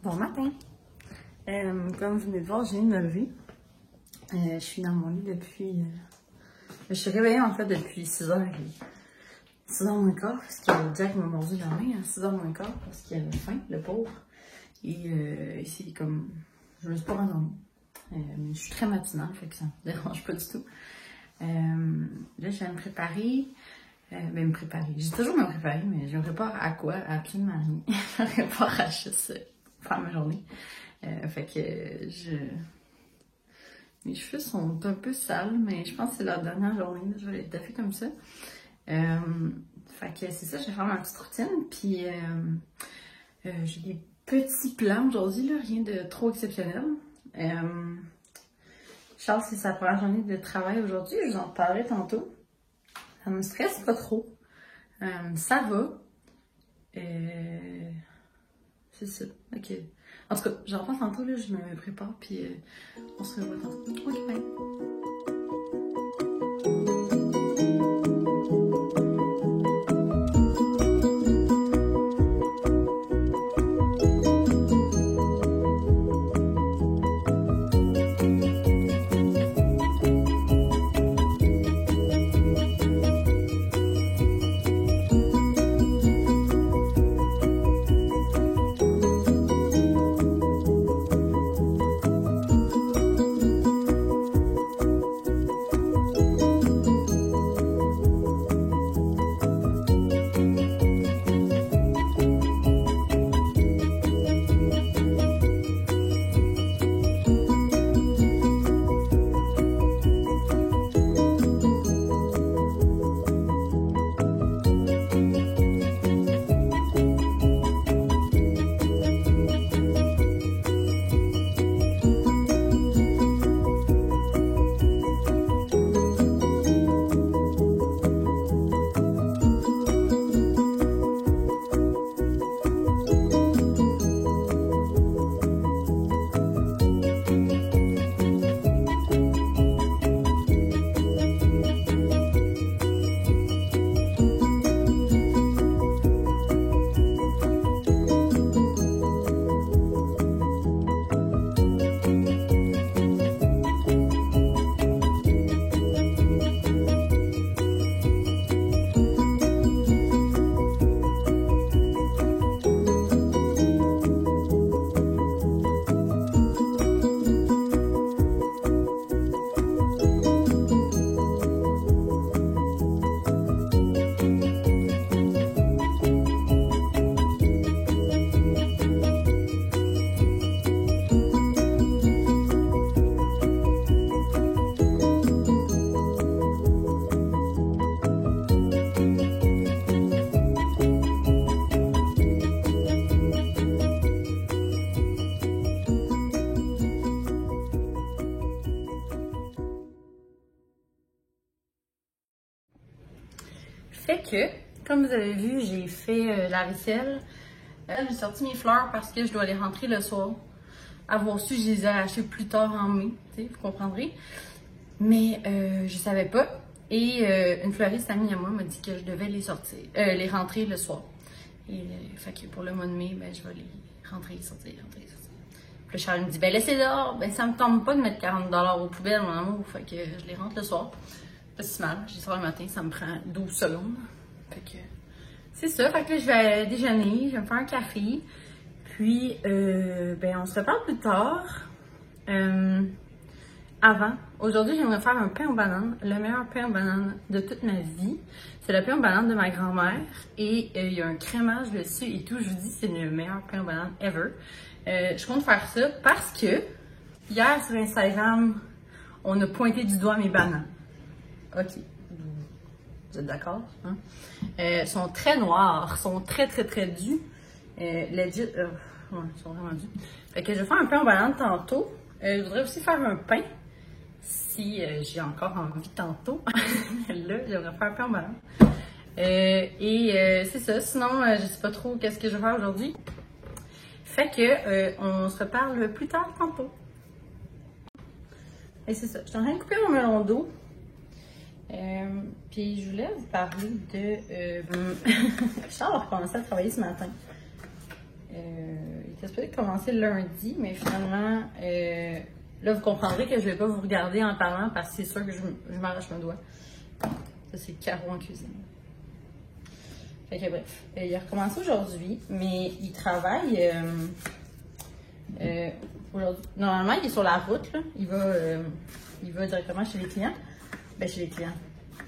Bon matin! Comme vous venez de voir, je viens de me lever. Je suis dans mon lit depuis... je suis réveillée en fait depuis 6h. 6h moins quart, parce que Jack m'a mordu la main à 6h moins quart, parce qu'il avait faim, le pauvre. Et c'est comme... Je me suis pas rendormie. Mais je suis très matinale, fait que ça me dérange pas du tout. Là, je viens me préparer. Me préparer. J'ai toujours me préparer, mais je me prépare à quoi? Absolument rien. Je me prépare à juste faire ma journée. Fait que mes cheveux sont un peu sales, mais je pense que c'est la dernière journée. Je vais les taffer comme ça. Fait que c'est ça, je vais faire ma petite routine. Puis j'ai des petits plans aujourd'hui, là, rien de trop exceptionnel. Charles, c'est sa première journée de travail aujourd'hui. Je vous en parlerai tantôt. Ça me stresse pas trop. Ça va. C'est ça. Ok. En tout cas, j'en reprends tantôt, là, je me prépare, puis on se revoit tantôt. Ok, bye. Fait que, comme vous avez vu, j'ai fait la vaisselle. J'ai sorti mes fleurs parce que je dois les rentrer le soir. Avoir su, je les ai achetées plus tard en mai, vous comprendrez. Mais je savais pas. Et une fleuriste amie à moi m'a dit que je devais les rentrer le soir. Et fait que pour le mois de mai, ben, je vais les rentrer, sortir. Puis là, Charles me dit, ben laissez dehors. Ben ça me tente pas de mettre 40$ aux poubelles, mon amour. Fait que je les rentre le soir. Pas si mal. J'y sors le matin, ça me prend 12 secondes. Fait que c'est ça. Fait que là, je vais déjeuner, je vais me faire un café. Puis, ben, on se reparle plus tard. Aujourd'hui, j'aimerais faire un pain aux bananes. Le meilleur pain aux bananes de toute ma vie. C'est le pain aux bananes de ma grand-mère. Et il y a un crémage dessus et tout. Je vous dis, c'est le meilleur pain aux bananes ever. Je compte faire ça parce que hier sur Instagram, on a pointé du doigt mes bananes. Ok, vous êtes d'accord? Hein? Sont très noirs, sont très durs. Legit, ouais, ils sont vraiment durs. Fait que je vais faire un pain aux bananes tantôt. Je voudrais aussi faire un pain, si j'ai encore envie tantôt. Là, j'aimerais faire un pain aux bananes. C'est ça, sinon, je sais pas trop qu'est-ce que je vais faire aujourd'hui. Fait que, on se reparle plus tard tantôt. Et c'est ça, je suis en train de couper mon melon d'eau. Puis je voulais vous parler de... Charles a recommencé à travailler ce matin. Il était supposé commencer lundi, mais finalement, là, vous comprendrez que je vais pas vous regarder en parlant parce que c'est sûr que je m'arrache mon doigt. Ça, c'est Caro en cuisine. Fait que bref, il a recommencé aujourd'hui, mais il travaille aujourd'hui. Normalement, il est sur la route, là. Il va directement chez les clients. Ben, chez les clients.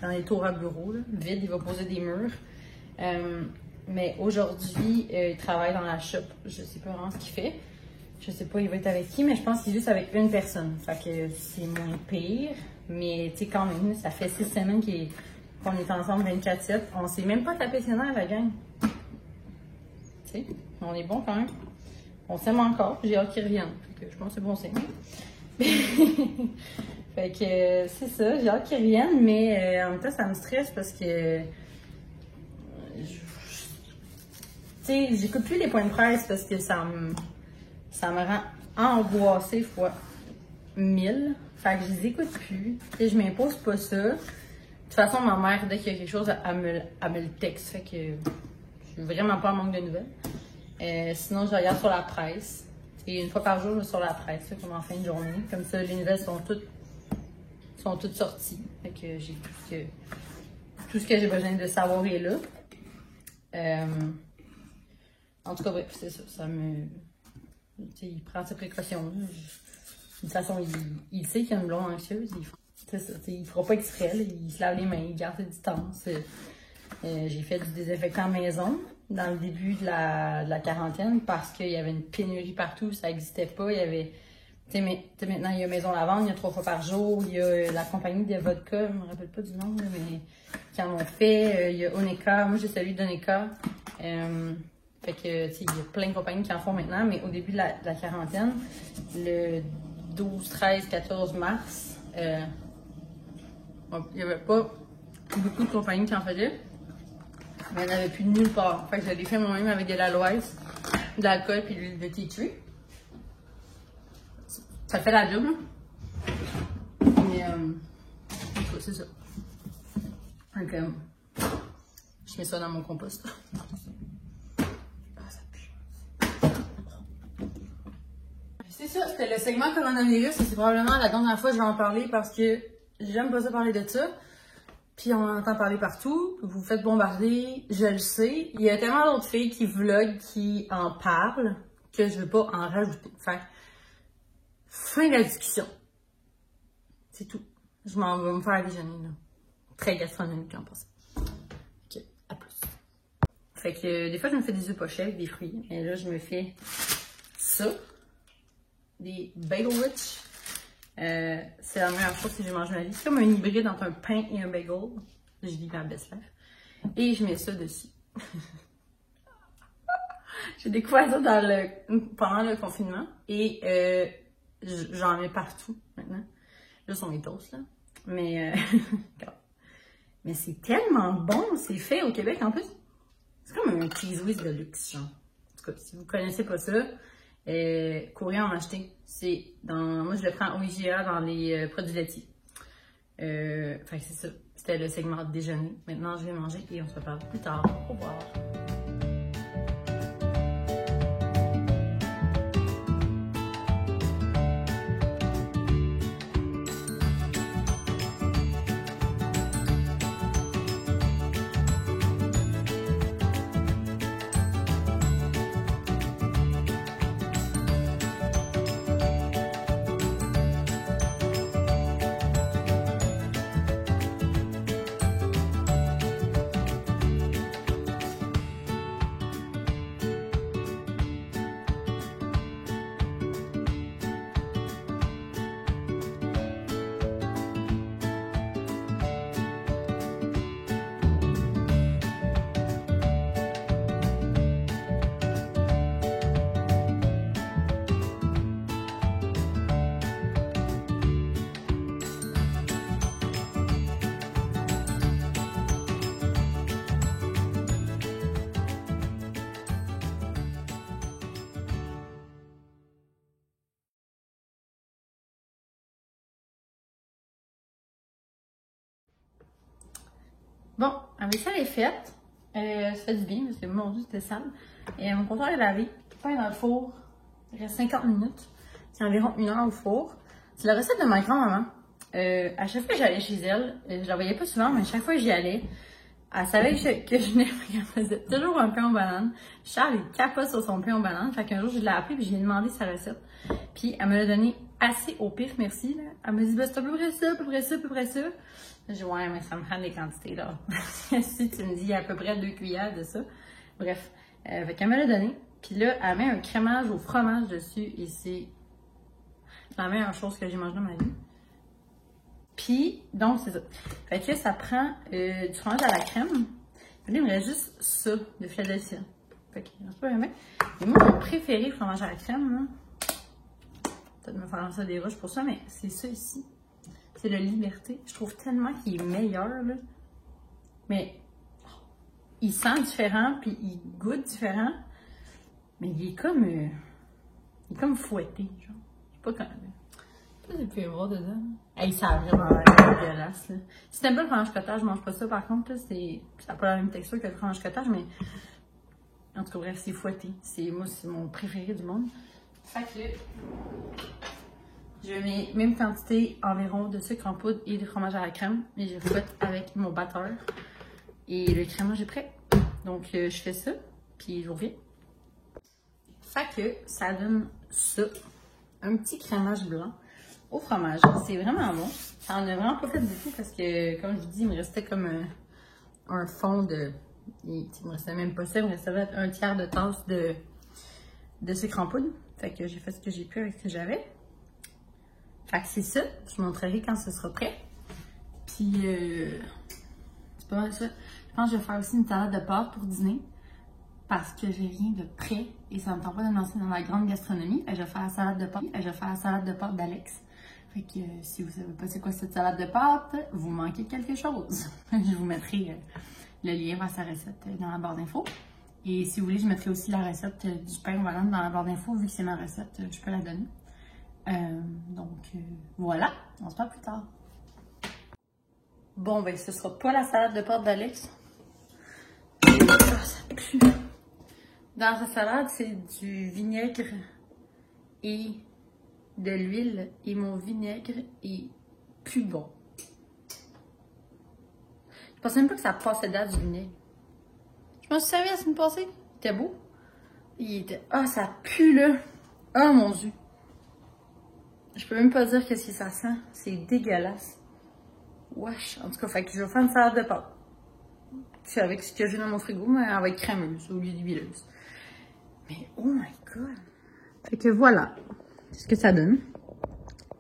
Dans les tours à bureau, là, vide, il va poser des murs. Mais aujourd'hui, il travaille dans la shop. Je sais pas vraiment ce qu'il fait. Je sais pas, il va être avec qui, mais je pense qu'il est juste avec une personne. Fait que c'est moins pire. Mais tu sais, quand même, ça fait 6 semaines qu'on est ensemble 24/7. On s'est même pas tapé ses nerfs, la gang. Tu sais, on est bon quand même. On s'aime encore. J'ai hâte qu'il revienne. Fait que je pense que c'est bon signe. Fait que c'est ça, j'ai hâte qu'il revienne, mais en même temps, ça me stresse parce que. Tu sais, j'écoute plus les points de presse parce que ça me rend angoissée fois 1000. Fait que je les écoute plus. Et je m'impose pas ça. De toute façon, ma mère, dès qu'il y a quelque chose, elle me le texte. Fait que je suis vraiment pas en manque de nouvelles. Sinon, je regarde sur la presse. Et une fois par jour, je vais sur la presse, comme en fin de journée. Comme ça, les nouvelles sont toutes sorties. Fait que j'ai tout ce que j'ai besoin de savoir est là. En tout cas, bref, c'est ça. Il prend ses précautions. De toute façon, il sait qu'il y a une blonde anxieuse. C'est ça. Il fera pas exprès. Là, il se lave les mains, il garde ses distances. J'ai fait du désinfectant maison dans le début de la quarantaine parce qu'il y avait une pénurie partout. Ça n'existait pas. Il y avait. Maintenant, il y a Maison Lavande, il y a 3 fois par jour. Il y a la compagnie de vodka, je ne me rappelle pas du nom, là, mais qui en ont fait. Il y a Oneka. Moi, j'ai celui d'Oneka. Fait que, il y a plein de compagnies qui en font maintenant, mais au début de la quarantaine, le 12, 13, 14 mars, il n'y avait pas beaucoup de compagnies qui en faisaient, mais il n'y en avait plus nulle part. Fait que je l'ai fait moi-même avec de l'aloès, de l'alcool et de l'huile de tea tree. Ça fait la job, là. Mais, c'est ça. Donc, je mets ça dans mon compost. C'est ça, c'était le segment coronavirus et c'est probablement la dernière fois que je vais en parler parce que j'aime pas ça parler de ça. Puis on en entend parler partout, vous vous faites bombarder, je le sais. Il y a tellement d'autres filles qui vloguent, qui en parlent, que je veux pas en rajouter. Fait fin de la discussion. C'est tout. Je m'en vais me faire déjeuner, là. Très gastronomique en passant. Ok, à plus. Fait que des fois, je me fais des œufs pochés avec des fruits. Et là, je me fais ça. Des bagel witch. C'est la meilleure chose que j'ai mangé de ma vie. C'est comme un hybride entre un pain et un bagel. Je lis ma best life. Et je mets ça dessus. J'ai découvert ça pendant le confinement. Et j'en mets partout maintenant. Là, sont mes toasts, là. Mais, mais c'est tellement bon. C'est fait au Québec en plus. C'est comme un cheese whiz de luxe, genre. En tout cas, si vous connaissez pas ça, courez en acheter. Moi, je le prends au IGA dans les produits laitiers. Fait que c'est ça. C'était le segment de déjeuner. Maintenant, je vais manger et on se reparle plus tard. Au revoir. Bon, la vaisselle est faite. Ça fait du bien parce que mon Dieu, c'était sale. Et mon comptoir est lavé. Pain dans le four. Il reste 50 minutes. C'est environ 1 heure au four. C'est la recette de ma grand-maman. À chaque fois que j'allais chez elle, je la voyais pas souvent, mais à chaque fois que j'y allais, elle savait que je venais, qu'elle faisait toujours un pain aux bananes. Charles, il capote sur son pain aux bananes. Fait qu'un jour, je l'ai appelé et je lui ai demandé sa recette. Puis, elle me l'a donné assez au pif, merci. Là. Elle me dit, ben, c'est à peu près ça, à peu près ça, à peu près ça. J'ai dit, ouais, mais ça me prend des quantités, là. Si tu me dis à peu près 2 cuillères de ça. Bref. Fait qu'elle me l'a donné. Puis là, elle met un crémage au fromage dessus et c'est la meilleure chose que j'ai mangée dans ma vie. Puis, donc, c'est ça. Fait que ça prend du fromage à la crème. Puis là, il me reste juste ça, de Philadelphia. Fait que, c'est pas bien. Et moi, mon préféré fromage à la crème, là, peut-être me faire lancer des roches pour ça, mais c'est ça ici. C'est le Liberté. Je trouve tellement qu'il est meilleur, là. Mais, il sent différent, puis il goûte différent. Mais il est comme fouetté, genre. Je sais pas quand même. Qu'est-ce que tu peux voir dedans? Hey, ça a vraiment l'air dégueulasse, là. Si t'aimes pas le fromage cottage, je mange pas ça, par contre, là. Ça n'a pas la même texture que le fromage cottage, mais en tout cas, bref, c'est fouetté. Moi, c'est mon préféré du monde. Fait que je mets même quantité environ de sucre en poudre et de fromage à la crème. Et je fouette avec mon batteur. Et le crémage est prêt. Donc, je fais ça, puis je reviens. Fait que ça donne ça. Un petit crémage blanc au fromage. C'est vraiment bon. Ça en a vraiment pas fait du tout parce que, comme je vous dis, il me restait comme un fond de... Il me restait même pas ça, il me restait peut-être 1/3 de tasse de sucre en poudre. Fait que j'ai fait ce que j'ai pu avec ce que j'avais. Fait que c'est ça. Je vous montrerai quand ce sera prêt. Puis, c'est pas mal ça. Je pense que je vais faire aussi une salade de pâtes pour dîner. Parce que j'ai rien de prêt et ça me tente pas de me lancer dans la grande gastronomie. Je vais faire la salade de pâtes. Je vais faire la salade de pâtes d'Alex. Fait que si vous savez pas c'est quoi cette salade de pâtes, vous manquez quelque chose. Je vous mettrai le lien vers sa recette dans la barre d'infos. Et si vous voulez, je mettrai aussi la recette du pain aux bananes dans la barre d'infos. Vu que c'est ma recette, je peux la donner. Voilà, on se parle plus tard. Bon, ben ce sera pas la salade de pâtes d'Alex. Ça pue. Dans sa salade, c'est du vinaigre et de l'huile. Et mon vinaigre est plus bon. Je pensais même pas que ça passait date du vinaigre. Je m'en suis servi la semaine passée. Il était beau. Il était... Ah, ça pue là. Oh mon Dieu. Je peux même pas dire qu'est-ce que ça sent. C'est dégueulasse. Wesh. En tout cas, fait que je vais faire une salade de pâtes. C'est avec ce que j'ai dans mon frigo, mais elle va être crémeuse au lieu d'huileuse. Mais oh my god! Fait que voilà, c'est ce que ça donne.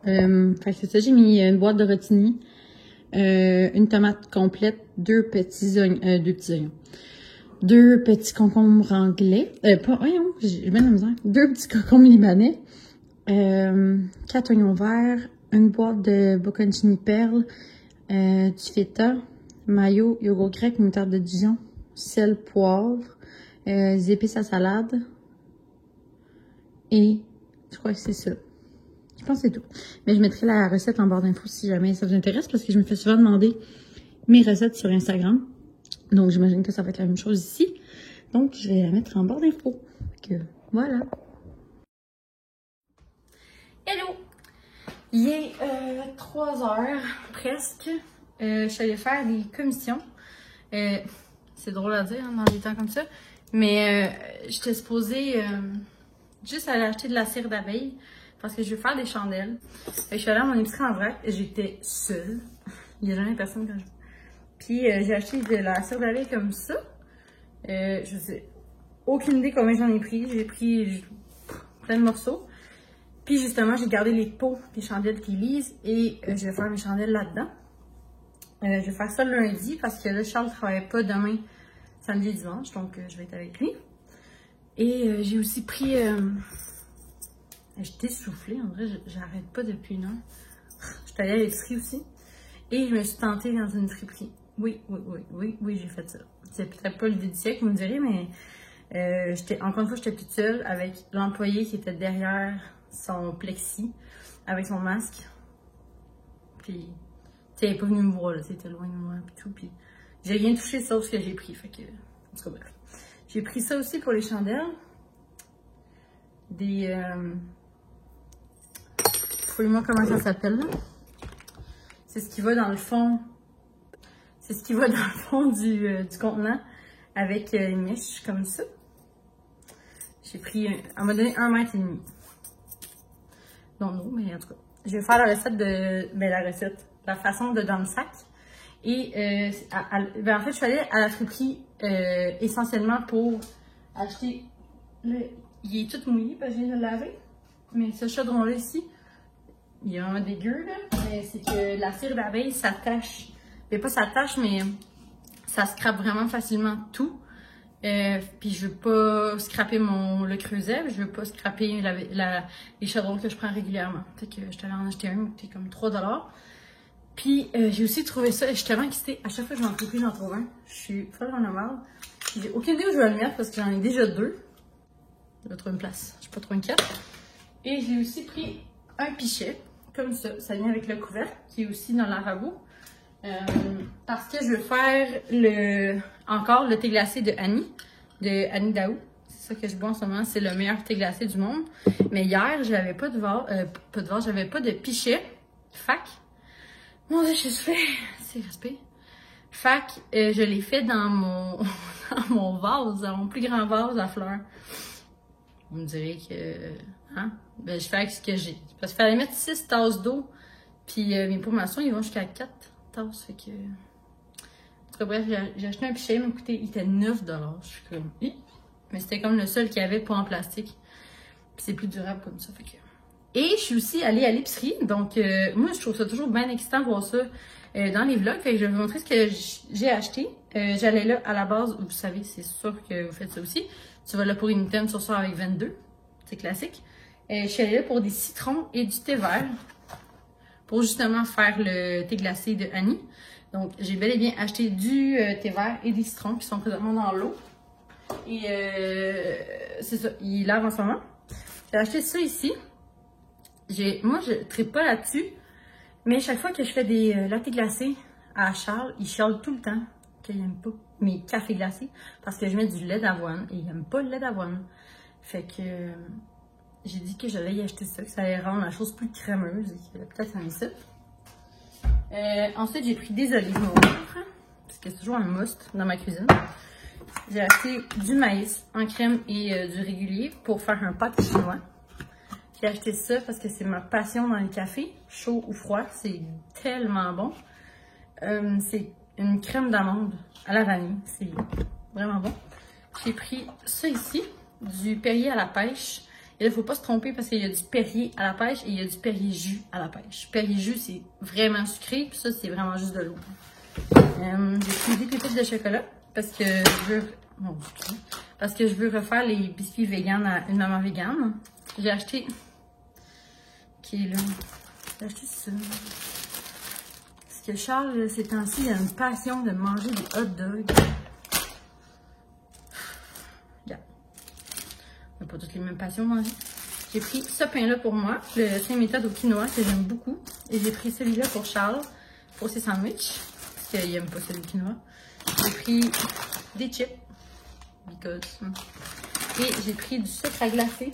Fait que c'est ça, j'ai mis une boîte de rotini, une tomate complète, 2 petits oignons, 2 petits concombres anglais, voyons, j'ai bien la misère, 2 petits concombres libanais, 4 oignons verts, une boîte de bocconcini perles, du feta, mayo, yogourt grec, moutarde de Dijon, sel, poivre, des épices à salade. Et je crois que c'est ça. Je pense que c'est tout. Mais je mettrai la recette en barre d'infos si jamais ça vous intéresse parce que je me fais souvent demander mes recettes sur Instagram. Donc j'imagine que ça va être la même chose ici. Donc je vais la mettre en barre d'infos. Voilà. Hello! Il est 3h presque. Je suis allée faire des commissions. C'est drôle à dire hein, dans des temps comme ça. Mais j'étais supposée... juste aller acheter de la cire d'abeille parce que je vais faire des chandelles. Je suis allée à mon épicerie en vrac. J'étais seule. Il n'y a jamais personne quand je... Puis j'ai acheté de la cire d'abeille comme ça. Je sais aucune idée combien j'en ai pris. J'ai pris plein de morceaux. Puis justement, j'ai gardé les pots des chandelles qui lisent et je vais faire mes chandelles là-dedans. Je vais faire ça le lundi parce que là, Charles ne travaille pas demain, samedi et dimanche. Donc, je vais être avec lui. Et j'ai aussi pris... J'étais essoufflée, en vrai, j'arrête pas depuis 1 heure. J'étais allée à l'épicerie aussi. Et je me suis tentée dans une friperie. Oui, j'ai fait ça. C'est peut-être pas l'idée du siècle, vous me direz, mais encore une fois, j'étais toute seule avec l'employé qui était derrière son plexi, avec son masque. Puis, tu sais, elle n'est pas venue me voir, là, c'était loin de moi, puis tout. Puis, j'ai rien touché sauf ce que j'ai pris, fait que, en tout cas, bref. J'ai pris ça aussi pour les chandelles. des... Fouille-moi comment ça s'appelle, là. C'est ce qui va dans le fond. C'est ce qui va dans le fond du contenant avec une mèche comme ça. J'ai pris, elle m'a donné 1,5 mètre. Non, non, mais en tout cas. Je vais faire la recette la façon de dans le sac. Et ben en fait, je suis allée à la friperie essentiellement pour acheter le... Il est tout mouillé parce que je viens de le laver. Mais ce chaudron-là ici, il est vraiment dégueu, là. Mais c'est que la cire d'abeille s'attache. Mais pas s'attache, mais ça scrape vraiment facilement tout. Puis je veux pas scraper le creuset, je veux pas scraper les chaudrons que je prends régulièrement. Fait que je t'allais en acheter un qui coûtait comme 3$. Puis j'ai aussi trouvé ça, et je suis tellement excitée. À chaque fois que je m'en trouve plus, j'en trouve un. Je suis folle en marre. J'ai aucune idée où je vais le mettre parce que j'en ai déjà 2. Je vais trouver une place, je suis pas trop inquiète. Et j'ai aussi pris un pichet, comme ça. Ça vient avec le couvercle qui est aussi dans le lavabo. Parce que je veux faire encore le thé glacé de Annie Daou. C'est ça que je bois en ce moment, c'est le meilleur thé glacé du monde. Mais hier, j'avais pas de vase, j'avais pas de pichet. Fac. Mon Dieu, je suis fait. C'est respect. Fac, je l'ai fait dans mon mon vase, dans mon plus grand vase à fleurs. Vous me direz que. Hein? Ben, je fais avec ce que j'ai. Parce qu'il fallait mettre 6 tasses d'eau. Puis mes pots maçons, ils vont jusqu'à 4 tasses. Fait que. En tout cas, bref, j'ai acheté un pichet, il m'a coûté. Il était 9$. Je suis comme. Hi! Mais c'était comme le seul qu'il y avait pas en plastique. Puis c'est plus durable comme ça. Fait que. Et je suis aussi allée à l'épicerie. Donc, moi, je trouve ça toujours bien excitant de voir ça dans les vlogs. Fait que je vais vous montrer ce que j'ai acheté. J'allais là à la base. Vous savez, c'est sûr que vous faites ça aussi. Tu vas là pour une thème sur ça avec 22. C'est classique. Je suis allée là pour des citrons et du thé vert. Pour justement faire le thé glacé de Annie. Donc, j'ai bel et bien acheté du thé vert et des citrons qui sont présentement dans l'eau. Et c'est ça, il lave en ce moment. J'ai acheté ça ici. Moi, je ne tripe pas là-dessus. Mais chaque fois que je fais des latte glacés à Charles, il chiale tout le temps qu'il n'aime pas mes cafés glacés. Parce que je mets du lait d'avoine et il n'aime pas le lait d'avoine. Fait que j'ai dit que j'allais y acheter ça, que ça allait rendre la chose plus crémeuse et que peut-être ça m'écite. Ensuite, j'ai pris des olives noires, parce que c'est toujours un must dans ma cuisine. J'ai acheté du maïs en crème et du régulier pour faire un pâte chinois. J'ai acheté ça parce que c'est ma passion dans les cafés, chaud ou froid, c'est tellement bon. C'est une crème d'amande à la vanille, c'est vraiment bon. J'ai pris ça ici, du Perrier à la pêche. Et là, il ne faut pas se tromper parce qu'il y a du Perrier à la pêche et il y a du Perrier jus à la pêche. Perrier jus, c'est vraiment sucré, puis ça, c'est vraiment juste de l'eau. J'ai pris des pépites de chocolat parce que je veux... Bon, parce que je veux refaire les biscuits véganes à une maman végane. J'ai acheté... Qui est là? J'ai acheté ça. Parce que Charles, ces temps-ci, il a une passion de manger des hot dogs. On n'a pas toutes les mêmes passions dans la vie. J'ai pris ce pain-là pour moi, le 5 méthodes au quinoa, que j'aime beaucoup. Et j'ai pris celui-là pour Charles, pour ses sandwichs, parce qu'il n'aime pas celui au quinoa. J'ai pris des chips, because. Et j'ai pris du sucre à glacer,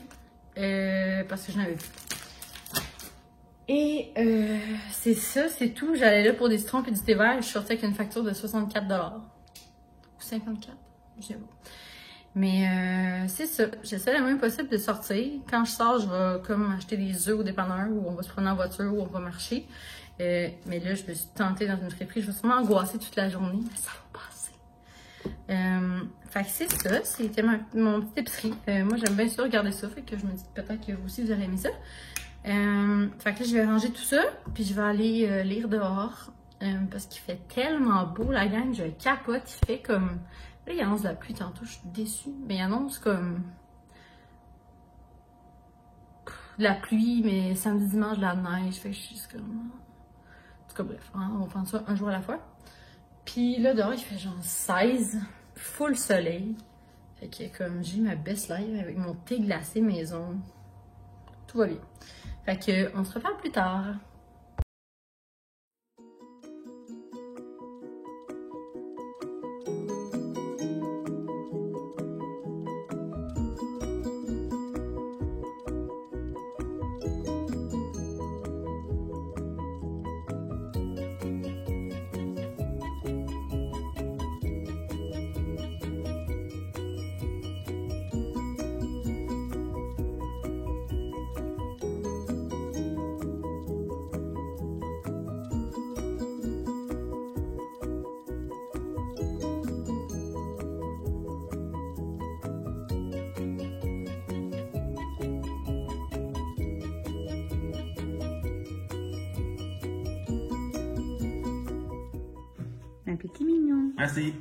parce que je n'avais plus. Et c'est ça, c'est tout. J'allais là pour des citrons et du thé vert. Je suis sortie avec une facture de 64$. Ou 54$, je sais pas. Mais c'est ça, j'essaie le moins possible de sortir. Quand je sors, je vais comme acheter des œufs au dépanneur ou on va se prendre en voiture ou on va marcher. Mais là, je me suis tentée dans une friperie. Je vais sûrement angoisser toute la journée, mais ça va passer. Fait que c'est ça, c'était mon petite épicerie. Moi, j'aime bien ça regarder ça, fait que je me dis peut-être que vous aussi vous allez aimer ça. Fait que là, je vais ranger tout ça, puis je vais aller lire dehors. Parce qu'il fait tellement beau, la gang, je capote. Il fait comme... Là, il annonce de la pluie tantôt, je suis déçue. Mais il annonce comme... de la pluie, mais samedi, dimanche, de la neige. Fait que je suis juste comme... En tout cas, bref, hein, on va prendre ça un jour à la fois. Puis là, dehors, il fait genre 16, full soleil. Fait que comme j'ai ma best life avec mon thé glacé maison. Tout va bien. Fait que on se reparle plus tard. appétit mignon. Merci.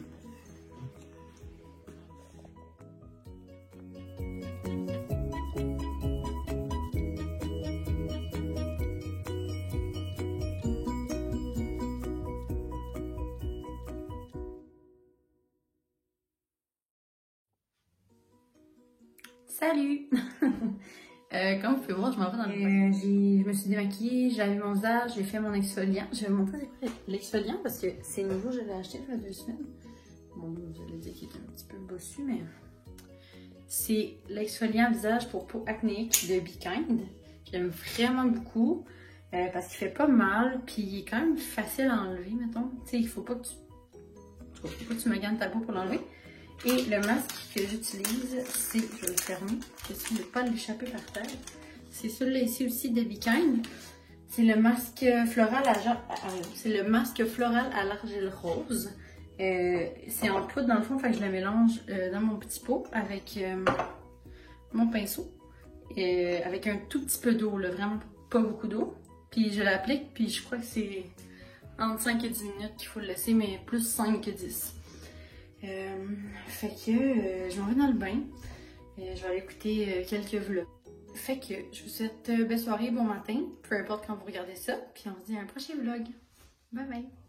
Salut! Comme vous pouvez voir, je m'en vais dans le bain. Je me suis démaquillée, j'ai lavé mon visage, j'ai fait mon exfoliant. Je vais vous montrer c'est quoi l'exfoliant parce que c'est nouveau, je l'ai acheté il y a 2 semaines. Bon, vous allez dire qu'il est un petit peu bossu, mais c'est l'exfoliant visage pour peau acnéique de Be Kind. J'aime vraiment beaucoup parce qu'il fait pas mal, puis il est quand même facile à enlever, mettons. Tu sais, il faut pas que tu maganes ta peau pour l'enlever. Et le masque que j'utilise, c'est, je vais le fermer, j'essaie de ne pas l'échapper par terre. C'est celui-là ici aussi de Be Kind. C'est le masque floral à l'argile rose. C'est en poudre dans le fond, fait que je le mélange dans mon petit pot avec mon pinceau. Avec un tout petit peu d'eau, vraiment pas beaucoup d'eau. Puis je l'applique, puis je crois que c'est entre 5 et 10 minutes qu'il faut le laisser, mais plus 5 que 10. Fait que je m'en vais dans le bain. Je vais aller écouter quelques vlogs. Fait que je vous souhaite belle soirée, bon matin, peu importe quand vous regardez ça. Puis on se dit à un prochain vlog. Bye bye!